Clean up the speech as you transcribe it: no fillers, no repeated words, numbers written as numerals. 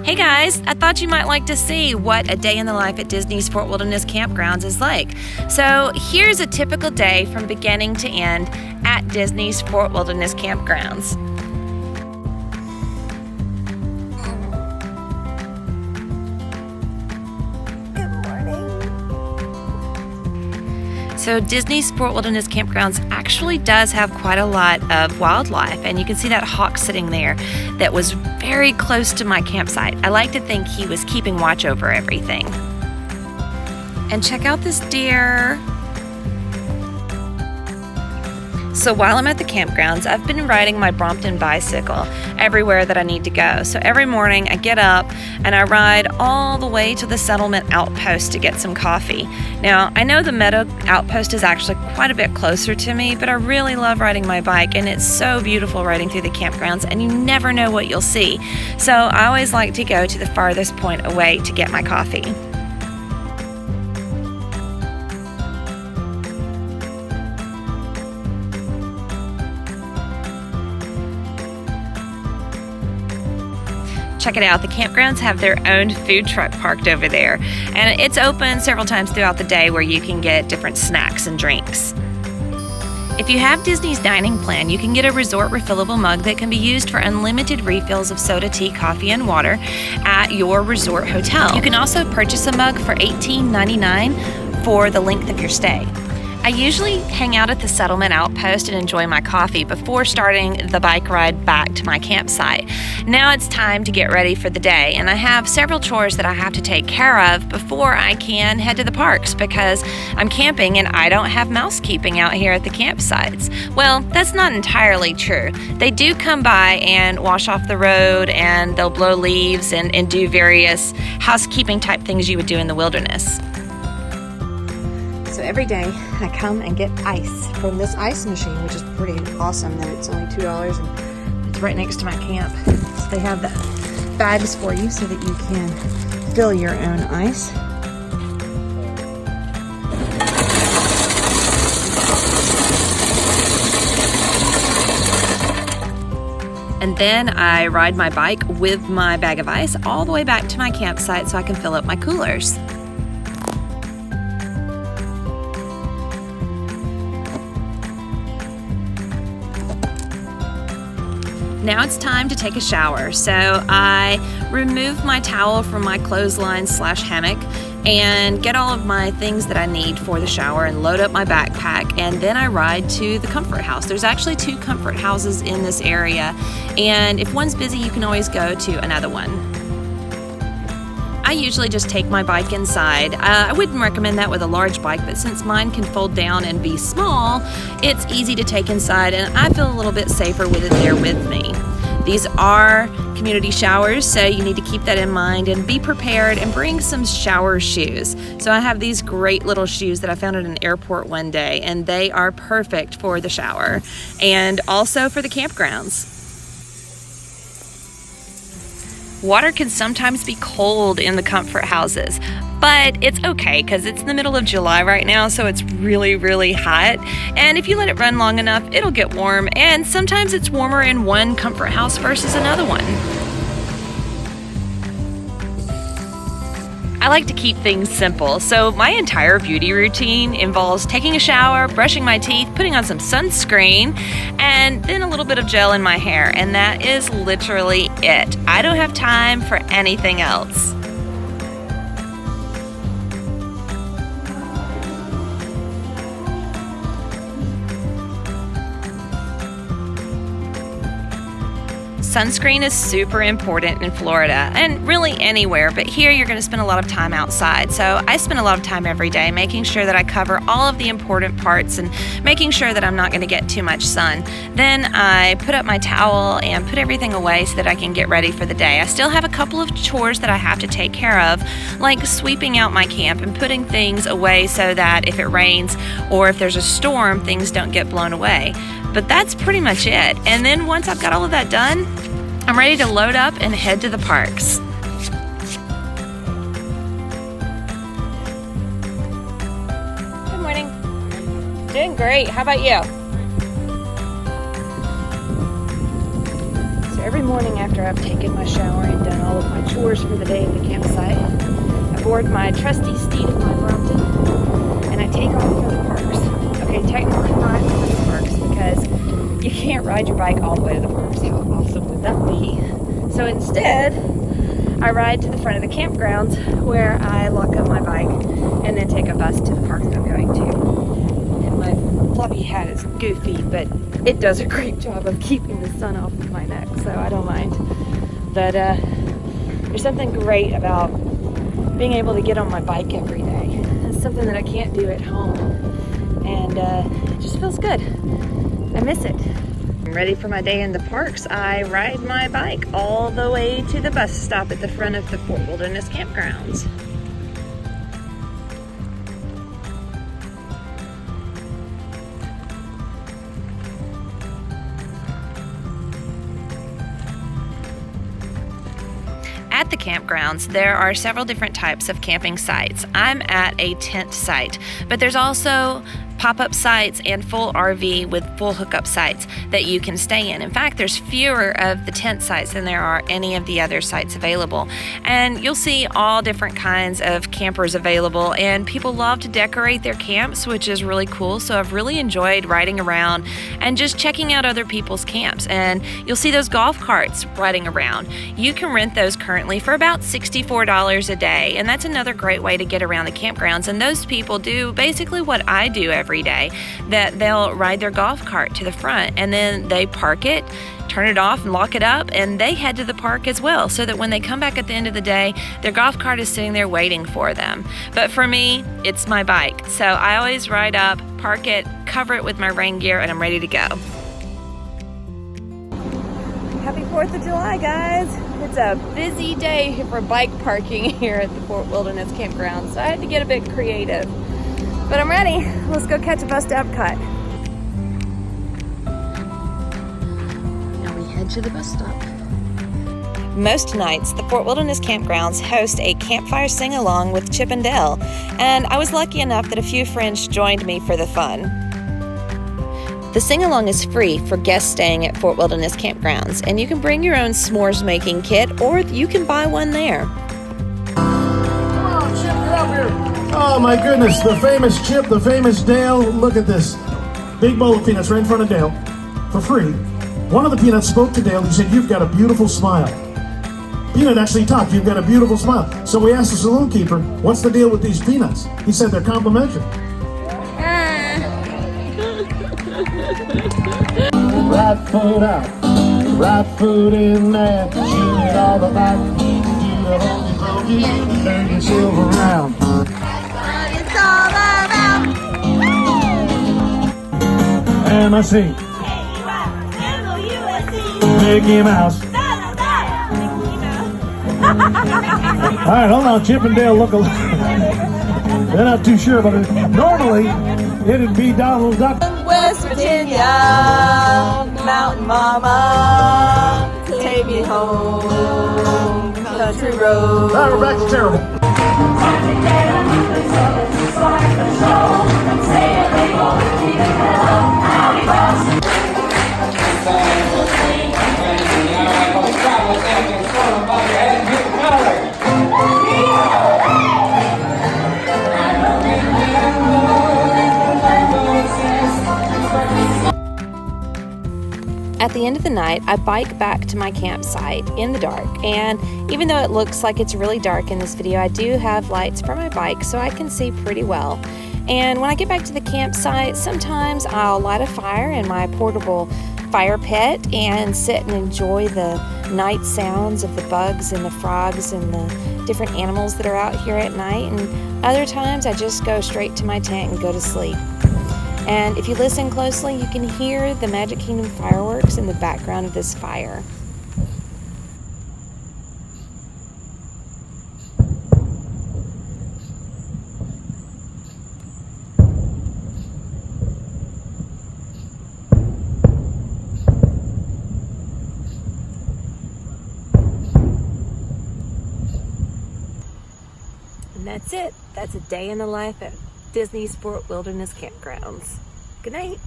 Hey guys, I thought you might like to see what a day in the life at Disney's Fort Wilderness Campgrounds is like. So here's a typical day from beginning to end at Disney's Fort Wilderness Campgrounds. So Disney's Fort Wilderness Campgrounds actually does have quite a lot of wildlife, and you can see that hawk sitting there that was very close to my campsite. I like to think he was keeping watch over everything. And check out this deer. So while I'm at the campgrounds, I've been riding my Brompton bicycle everywhere that I need to go. So every morning I get up and I ride all the way to the settlement outpost to get some coffee. Now, I know the Meadow outpost is actually quite a bit closer to me, but I really love riding my bike, and it's so beautiful riding through the campgrounds, and you never know what you'll see. So I always like to go to the farthest point away to get my coffee. Check it out, the campgrounds have their own food truck parked over there, and it's open several times throughout the day where you can get different snacks and drinks. If you have Disney's dining plan, you can get a resort refillable mug that can be used for unlimited refills of soda, tea, coffee, and water at your resort hotel. You can also purchase a mug for $18.99 for the length of your stay. I usually hang out at the settlement outpost and enjoy my coffee before starting the bike ride back to my campsite. Now it's time to get ready for the day, and I have several chores that I have to take care of before I can head to the parks because I'm camping and I don't have mousekeeping out here at the campsites. Well, that's not entirely true. They do come by and wash off the road, and they'll blow leaves and do various housekeeping type things you would do in the wilderness. So every day I come and get ice from this ice machine, which is pretty awesome that it's only $2 and it's right next to my camp. So they have the bags for you so that you can fill your own ice. And then I ride my bike with my bag of ice all the way back to my campsite so I can fill up my coolers. Now it's time to take a shower. So I remove my towel from my clothesline / hammock and get all of my things that I need for the shower and load up my backpack, and then I ride to the comfort house. There's actually 2 comfort houses in this area, and if one's busy you can always go to another one. I usually just take my bike inside. I wouldn't recommend that with a large bike, but since mine can fold down and be small, it's easy to take inside, and I feel a little bit safer with it there with me. These are community showers, so you need to keep that in mind and be prepared and bring some shower shoes. So I have these great little shoes that I found at an airport one day, and they are perfect for the shower and also for the campgrounds. Water can sometimes be cold in the comfort houses, but it's okay because it's the middle of July right now, so it's really, really hot. And if you let it run long enough, it'll get warm, and sometimes it's warmer in one comfort house versus another one. I like to keep things simple, so my entire beauty routine involves taking a shower, brushing my teeth, putting on some sunscreen, and then a little bit of gel in my hair, and that is literally it. I don't have time for anything else. Sunscreen is super important in Florida and really anywhere, but here you're going to spend a lot of time outside. So I spend a lot of time every day making sure that I cover all of the important parts and making sure that I'm not going to get too much sun. Then I put up my towel and put everything away so that I can get ready for the day. I still have a couple of chores that I have to take care of, like sweeping out my camp and putting things away so that if it rains or if there's a storm, things don't get blown away. But that's pretty much it. And then once I've got all of that done, I'm ready to load up and head to the parks. Good morning. Doing great. How about you? So every morning after I've taken my shower and done all of my chores for the day at the campsite, I board my trusty steed of my Brompton and I take off for the parks. Okay, technically not for the parks because you can't ride your bike all the way to the parks. How awesome would that be? So instead, I ride to the front of the campgrounds where I lock up my bike and then take a bus to the park that I'm going to. And my floppy hat is goofy, but it does a great job of keeping the sun off of my neck, so I don't mind. But there's something great about being able to get on my bike every day. It's something that I can't do at home, and it just feels good. I miss it. I'm ready for my day in the parks. I ride my bike all the way to the bus stop at the front of the Fort Wilderness Campgrounds. At the campgrounds, there are several different types of camping sites. I'm at a tent site, but there's also pop-up sites and full RV with full hookup sites that you can stay in. In fact, there's fewer of the tent sites than there are any of the other sites available. And you'll see all different kinds of campers available, and people love to decorate their camps, which is really cool. So I've really enjoyed riding around and just checking out other people's camps. And you'll see those golf carts riding around. You can rent those currently for about $64 a day, and that's another great way to get around the campgrounds. And those people do basically what I do every day, that they'll ride their golf cart to the front and then they park it, turn it off and lock it up, and they head to the park as well, so that when they come back at the end of the day, their golf cart is sitting there waiting for them. But for me, it's my bike, so I always ride up, park it, cover it with my rain gear, and I'm ready to go. Happy 4th of July, guys. It's a busy day for bike parking here at the Fort Wilderness Campground, so I had to get a bit creative. But I'm ready. Let's go catch a bus to Epcot. Now we head to the bus stop. Most nights, the Fort Wilderness Campgrounds host a campfire sing-along with Chip and Dale, and I was lucky enough that a few friends joined me for the fun. The sing-along is free for guests staying at Fort Wilderness Campgrounds, and you can bring your own s'mores making kit, or you can buy one there. Come on, Chip, get up here. Oh my goodness, the famous Chip, the famous Dale. Look at this. Big bowl of peanuts right in front of Dale for free. One of the peanuts spoke to Dale. He said, "You've got a beautiful smile." Peanut actually talked, "You've got a beautiful smile." So we asked the saloon keeper, "What's the deal with these peanuts?" He said, "They're complimentary." Right foot out, right foot in there. Shoot it all about. Do the hokey pokey, turn your silver around. It's all around. M-I-C. K-U-S-M-O-U-S-E. Mickey Mouse. All right, hold on. Chip and Dale look alike. They're not too sure, but normally it'd be Donald Duck. West Virginia, Mountain Mama, take me home, country road. All right, we're back to terrible. At the end of the night, I bike back to my campsite in the dark, and even though it looks like it's really dark in this video, I do have lights for my bike so I can see pretty well. And when I get back to the campsite, sometimes I'll light a fire in my portable fire pit and sit and enjoy the night sounds of the bugs and the frogs and the different animals that are out here at night. And other times I just go straight to my tent and go to sleep. And if you listen closely, you can hear the Magic Kingdom fireworks in the background of this fire. And that's it. That's a day in the life at Disney's Fort Wilderness Campgrounds. Good night.